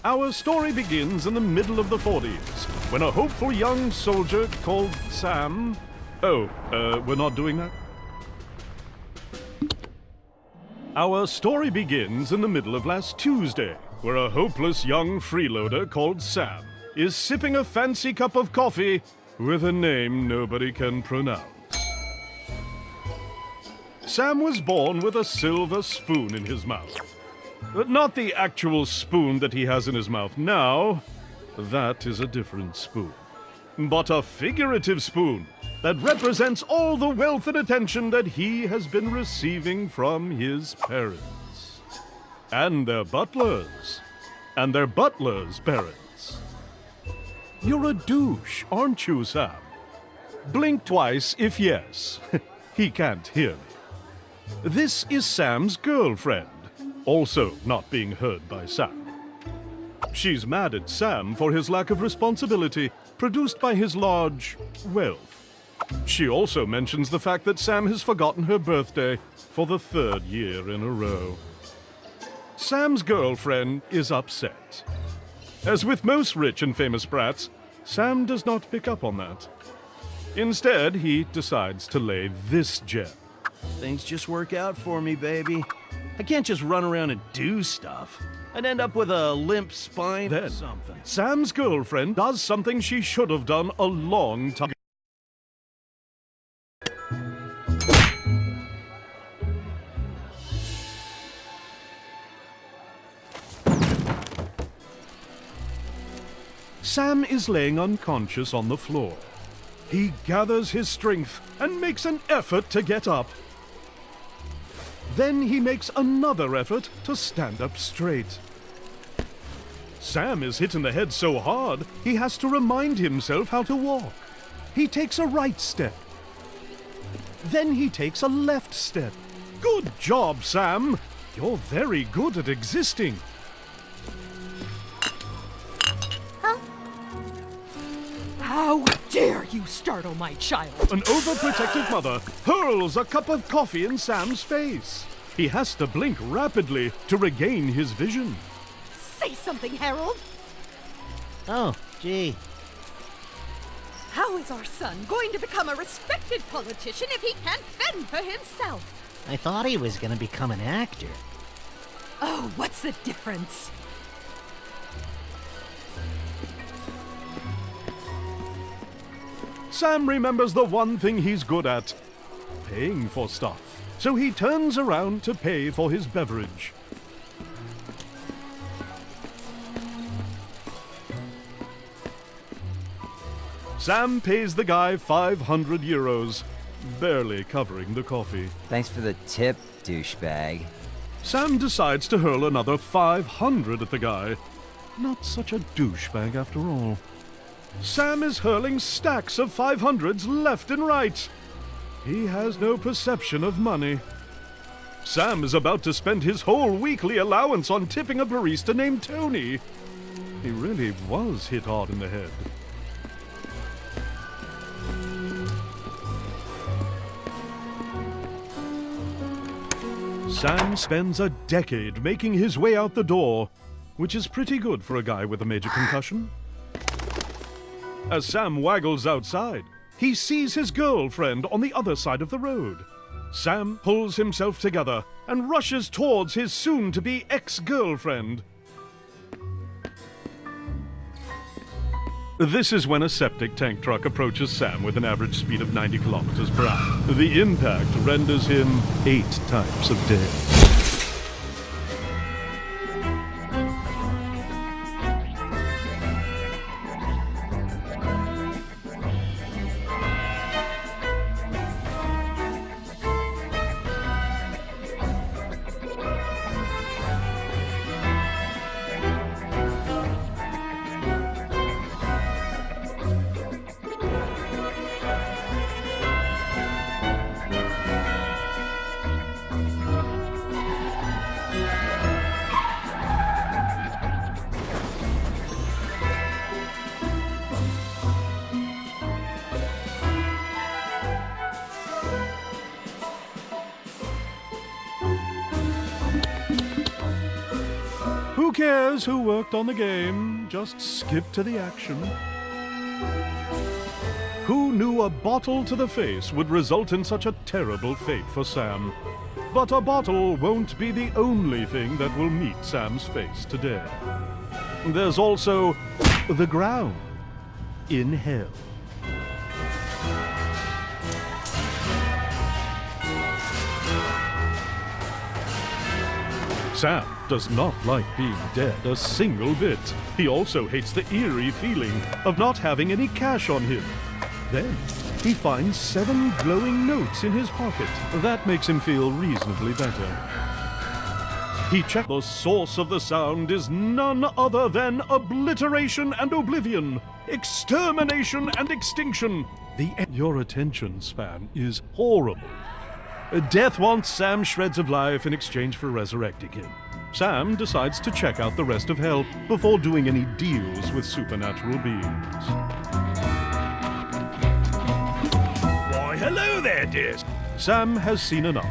Our story begins in the middle of the 40s, when a hopeful young soldier called Sam... we're not doing that? Our story begins in the middle of last Tuesday, where a hopeless young freeloader called Sam is sipping a fancy cup of coffee with a name nobody can pronounce. Sam was born with a silver spoon in his mouth. But not the actual spoon that he has in his mouth now. That is a different spoon. But a figurative spoon that represents all the wealth and attention that he has been receiving from his parents. And their butlers. And their butlers' parents. You're a douche, aren't you, Sam? Blink twice if yes. He can't hear me. This is Sam's girlfriend, also not being heard by Sam. She's mad at Sam for his lack of responsibility produced by his large wealth. She also mentions the fact that Sam has forgotten her birthday for the 3rd year in a row. Sam's girlfriend is upset. As with most rich and famous brats, Sam does not pick up on that. Instead, he decides to lay this gem. Things just work out for me, baby. I can't just run around and do stuff. I'd end up with a limp spine or Then, something. Sam's girlfriend does something she should have done a long time. Sam is laying unconscious on the floor. He gathers his strength and makes an effort to get up. Then he makes another effort to stand up straight. Sam is hit in the head so hard, he has to remind himself how to walk. He takes a right step. Then he takes a left step. Good job, Sam! You're very good at existing. How dare you startle my child? An overprotective mother hurls a cup of coffee in Sam's face. He has to blink rapidly to regain his vision. Say something, Harold. Oh, gee. How is our son going to become a respected politician if he can't fend for himself? I thought he was gonna become an actor. Oh, what's the difference? Sam remembers the one thing he's good at, paying for stuff. So he turns around to pay for his beverage. Sam pays the guy 500 euros, barely covering the coffee. Thanks for the tip, douchebag. Sam decides to hurl another 500 at the guy. Not such a douchebag after all. Sam is hurling stacks of 500s left and right. He has no perception of money. Sam is about to spend his whole weekly allowance on tipping a barista named Tony. He really was hit hard in the head. Sam spends a decade making his way out the door, which is pretty good for a guy with a major concussion. As Sam waggles outside, he sees his girlfriend on the other side of the road. Sam pulls himself together and rushes towards his soon-to-be ex-girlfriend. This is when a septic tank truck approaches Sam with an average speed of 90 kilometers per hour. The impact renders him 8 times a day. Who cares who worked on the game? Just skip to the action. Who knew a bottle to the face would result in such a terrible fate for Sam? But a bottle won't be the only thing that will meet Sam's face today. There's also the ground in hell. Sam does not like being dead a single bit. He also hates the eerie feeling of not having any cash on him. Then, he finds 7 glowing notes in his pocket. That makes him feel reasonably better. He checks the source of the sound is none other than obliteration and oblivion, extermination and extinction. Your attention span is horrible. Death wants Sam shreds of life in exchange for resurrecting him. Sam decides to check out the rest of hell before doing any deals with supernatural beings. Why, hello there, dear. Sam has seen enough.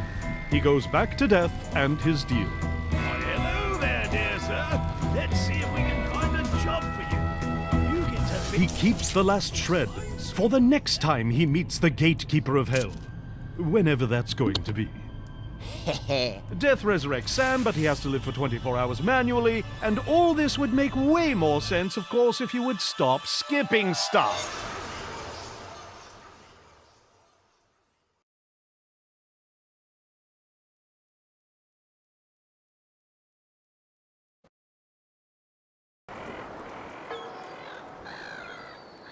He goes back to Death and his deal. Why, hello there, dear sir. Let's see if we can find a job for you. You get to... He keeps the last shred for the next time he meets the gatekeeper of hell. Whenever that's going to be. Death resurrects Sam, but he has to live for 24 hours manually, and all this would make way more sense, of course, if you would stop skipping stuff.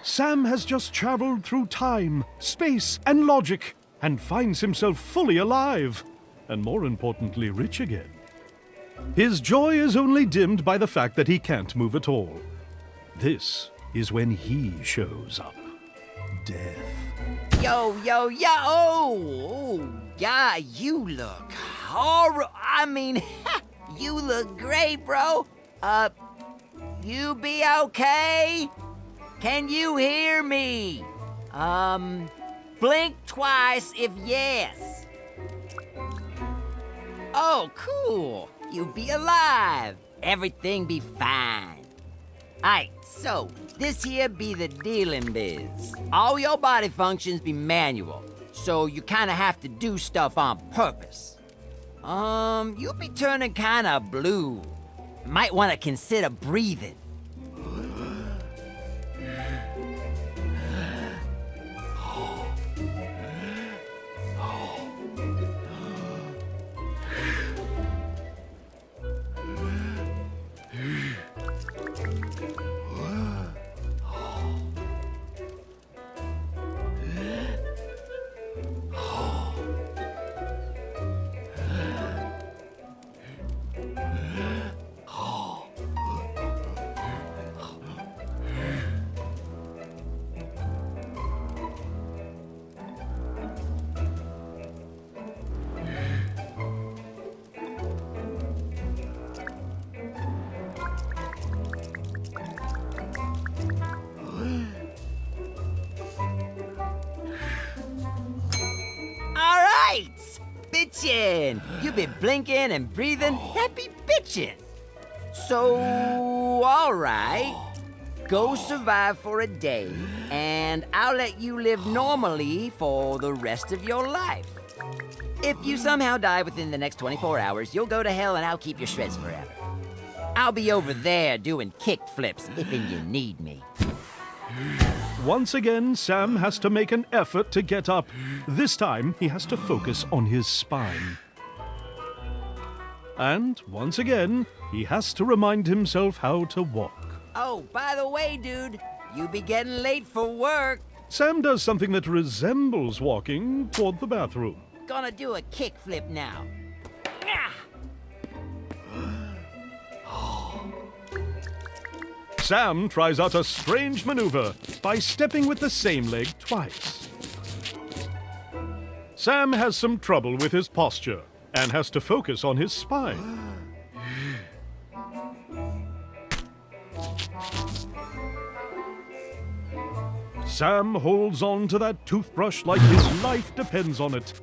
Sam has just traveled through time, space, and logic, and finds himself fully alive, and more importantly, rich again. His joy is only dimmed by the fact that he can't move at all. This is when he shows up. Death. Yo, yo, yo! Oh, yeah, you look horrible. I mean, you look great, bro. You be okay? Can you hear me? Blink twice if yes. Oh, cool. You be alive. Everything be fine. Aight, so this here be the dealing biz. All your body functions be manual, so you kinda have to do stuff on purpose. You be turning kinda blue. Might wanna consider breathing. Bitchin'! You been blinking and breathing, that be bitchin'. So, alright. Go survive for a day, and I'll let you live normally for the rest of your life. If you somehow die within the next 24 hours, you'll go to hell and I'll keep your shreds forever. I'll be over there doing kick flips if you need me. Once again, Sam has to make an effort to get up. This time, he has to focus on his spine. And once again, he has to remind himself how to walk. Oh, by the way, dude, you be getting late for work. Sam does something that resembles walking toward the bathroom. Gonna do a kick flip now. Sam tries out a strange maneuver by stepping with the same leg twice. Sam has some trouble with his posture and has to focus on his spine. Sam holds on to that toothbrush like his life depends on it.